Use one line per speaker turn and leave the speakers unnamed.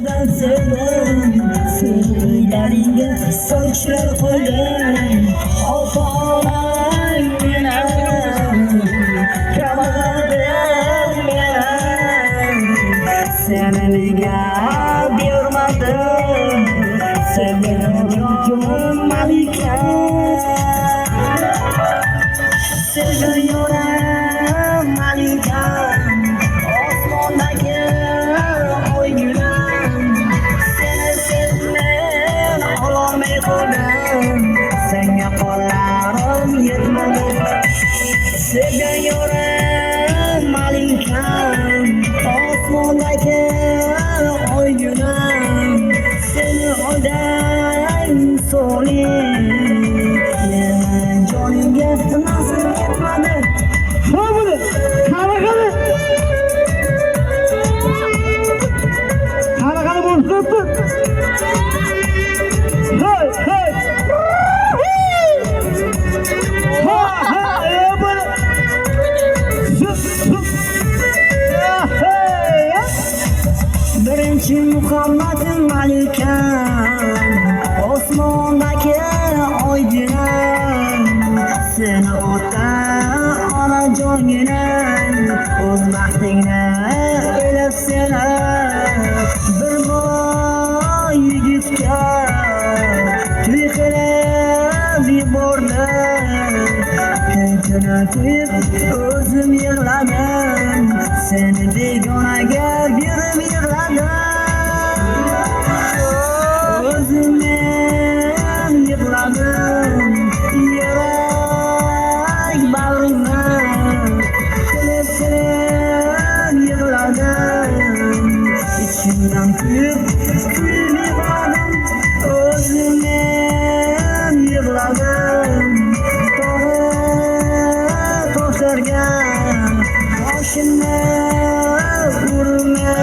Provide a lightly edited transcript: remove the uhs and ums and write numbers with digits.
Sevdim sırlarınga sochlar qo'ydim opalang meni kamadim meni seni nega bermadim sevgilim malika sevgilim malika osmondagi senga qo'llarim yetmadi sevgilim malikam osmondagi oygulum seni odam so'ling jonimga nasib yetmadi
Hamını karakana boşluktun. Hey hey. Ha ha böyle.
Birinchi Muhammadin malikam osmondagi oygulum seni ota onajonim o'z baxtingni o'ylab seni bir boy yigitga to'y qilib yubordim ko'kini to'yib o'zim yig'ladim seni begonaga berib yig'ladim o'zim yig'ladim yurak bag'rimdan qilib yig'ladim ichimdan kuyib yig'ladim o'zim yig'ladim toshlarga boshimni urma